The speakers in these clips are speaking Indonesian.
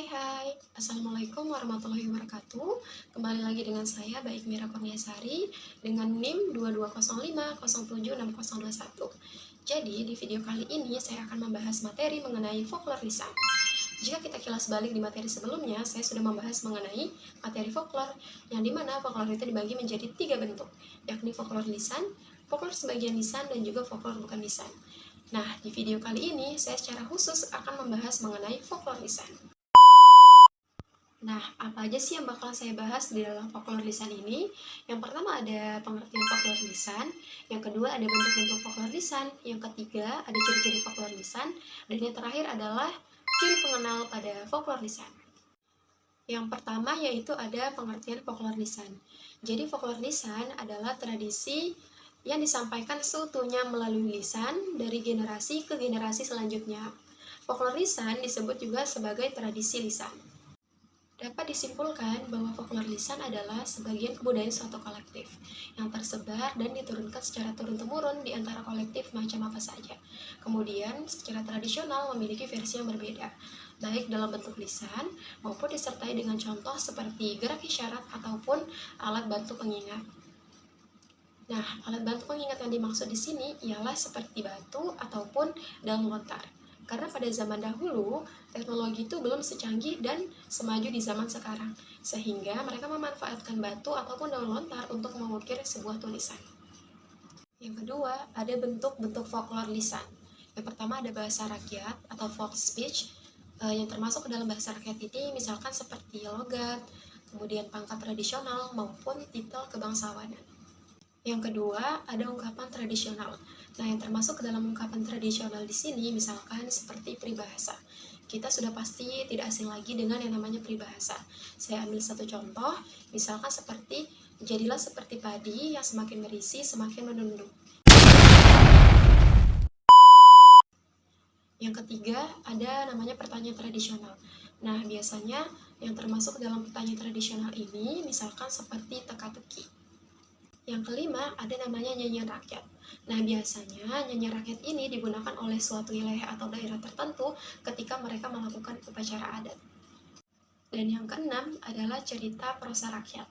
Hai, Assalamualaikum warahmatullahi wabarakatuh. Kembali lagi dengan saya, Baik Mira Kurniasari, dengan NIM 2205076021. Jadi, di video kali ini saya akan membahas materi mengenai folklore lisan. Jika kita kilas balik di materi sebelumnya, saya sudah membahas mengenai materi folklore, yang dimana folklore itu dibagi menjadi 3 bentuk, yakni folklore lisan, folklore sebagian lisan, dan juga folklore bukan lisan. Nah, di video kali ini, saya secara khusus akan membahas mengenai folklore lisan. Nah, apa aja sih yang bakal saya bahas di dalam folklore lisan ini? Yang pertama ada pengertian folklore lisan, yang kedua ada bentuk-bentuk folklore lisan, yang ketiga ada ciri-ciri folklore lisan, dan yang terakhir adalah ciri pengenal pada folklore lisan. Yang pertama yaitu ada pengertian folklore lisan. Jadi folklore lisan adalah tradisi yang disampaikan seutuhnya melalui lisan dari generasi ke generasi selanjutnya. Folklore lisan disebut juga sebagai tradisi lisan. Dapat disimpulkan bahwa folklore lisan adalah sebagian kebudayaan suatu kolektif yang tersebar dan diturunkan secara turun-temurun di antara kolektif macam apa saja. Kemudian, secara tradisional memiliki versi yang berbeda, baik dalam bentuk lisan maupun disertai dengan contoh seperti gerak isyarat ataupun alat bantu pengingat. Nah, alat bantu pengingat yang dimaksud di sini ialah seperti batu ataupun daun lontar. Karena pada zaman dahulu, teknologi itu belum secanggih dan semaju di zaman sekarang, sehingga mereka memanfaatkan batu ataupun daun lontar untuk mengukir sebuah tulisan. Yang kedua, ada bentuk-bentuk folklore lisan. Yang pertama ada bahasa rakyat atau folk speech, yang termasuk ke dalam bahasa rakyat ini misalkan seperti logat, kemudian pangkat tradisional maupun titel kebangsawanan. Yang kedua, ada ungkapan tradisional. Nah, yang termasuk ke dalam ungkapan tradisional di sini misalkan seperti peribahasa. Kita sudah pasti tidak asing lagi dengan yang namanya peribahasa. Saya ambil satu contoh, misalkan seperti jadilah seperti padi yang semakin berisi semakin menunduk. Yang ketiga, ada namanya pertanyaan tradisional. Nah, biasanya yang termasuk dalam pertanyaan tradisional ini misalkan seperti teka-teki. Yang kelima, ada namanya nyanyian rakyat. Nah, biasanya nyanyian rakyat ini digunakan oleh suatu wilayah atau daerah tertentu ketika mereka melakukan upacara adat. Dan yang keenam adalah cerita prosa rakyat.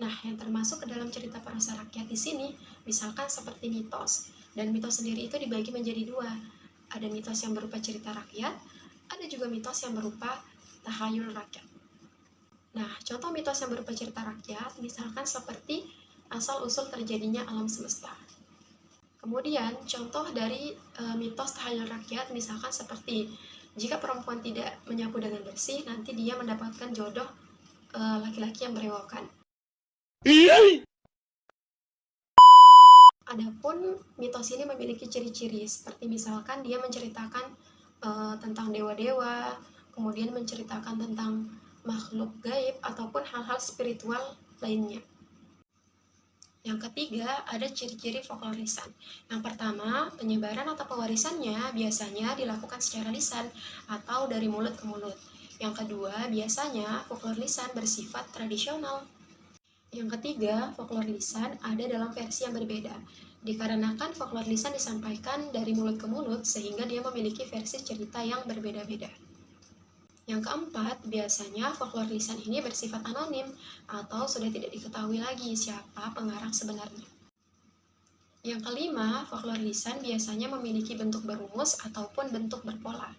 Nah, yang termasuk ke dalam cerita prosa rakyat di sini, misalkan seperti mitos. Dan mitos sendiri itu dibagi menjadi dua. Ada mitos yang berupa cerita rakyat, ada juga mitos yang berupa tahayul rakyat. Nah, contoh mitos yang berupa cerita rakyat, misalkan seperti asal-usul terjadinya alam semesta. Kemudian, contoh dari mitos tahayul rakyat misalkan seperti jika perempuan tidak menyapu dengan bersih, nanti dia mendapatkan jodoh laki-laki yang berewokan. Adapun mitos ini memiliki ciri-ciri seperti misalkan dia menceritakan tentang dewa-dewa, kemudian menceritakan tentang makhluk gaib ataupun hal-hal spiritual lainnya. Yang ketiga, ada ciri-ciri folklore lisan. Yang pertama, penyebaran atau pewarisannya biasanya dilakukan secara lisan atau dari mulut ke mulut. Yang kedua, biasanya folklore lisan bersifat tradisional. Yang ketiga, folklore lisan ada dalam versi yang berbeda. Dikarenakan folklore lisan disampaikan dari mulut ke mulut sehingga dia memiliki versi cerita yang berbeda-beda. Yang keempat, biasanya folklore lisan ini bersifat anonim atau sudah tidak diketahui lagi siapa pengarang sebenarnya. Yang kelima, folklore lisan biasanya memiliki bentuk berumus ataupun bentuk berpola.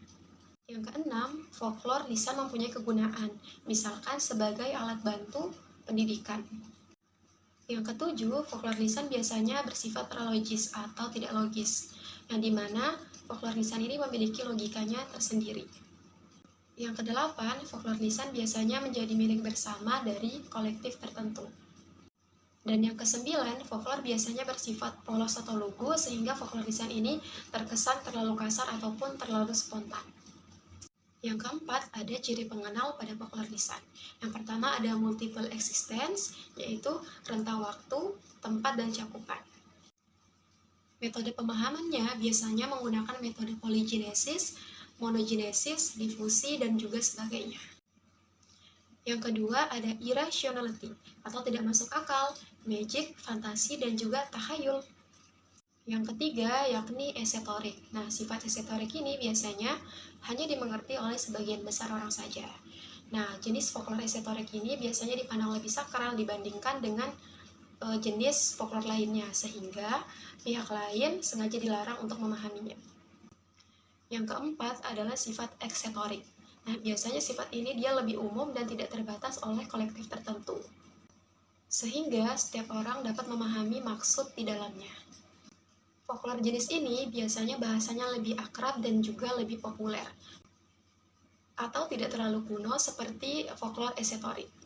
Yang keenam, folklore lisan mempunyai kegunaan, misalkan sebagai alat bantu pendidikan. Yang ketujuh, folklore lisan biasanya bersifat pralogis atau tidak logis, yang dimana folklore lisan ini memiliki logikanya tersendiri. Yang kedelapan, folklore lisan biasanya menjadi milik bersama dari kolektif tertentu. Dan yang kesembilan, folklore biasanya bersifat polos atau lugu sehingga folklore lisan ini terkesan terlalu kasar ataupun terlalu spontan. Yang keempat, ada ciri pengenal pada folklore lisan. Yang pertama ada multiple existence, yaitu rentang waktu, tempat, dan cakupan. Metode pemahamannya biasanya menggunakan metode polygenesis, monogenesis, difusi, dan juga sebagainya. Yang kedua ada irrationality atau tidak masuk akal, magic, fantasi, dan juga tahayul. Yang ketiga yakni esoterik. Nah, sifat esoterik ini biasanya hanya dimengerti oleh sebagian besar orang saja. Nah, jenis folklore esoterik ini biasanya dipandang lebih sakral dibandingkan dengan jenis folklore lainnya, sehingga pihak lain sengaja dilarang untuk memahaminya. Yang keempat adalah sifat eksentorik. Nah, biasanya sifat ini dia lebih umum dan tidak terbatas oleh kolektif tertentu, sehingga setiap orang dapat memahami maksud di dalamnya. Folklore jenis ini biasanya bahasanya lebih akrab dan juga lebih populer, atau tidak terlalu kuno seperti folklore esoterik.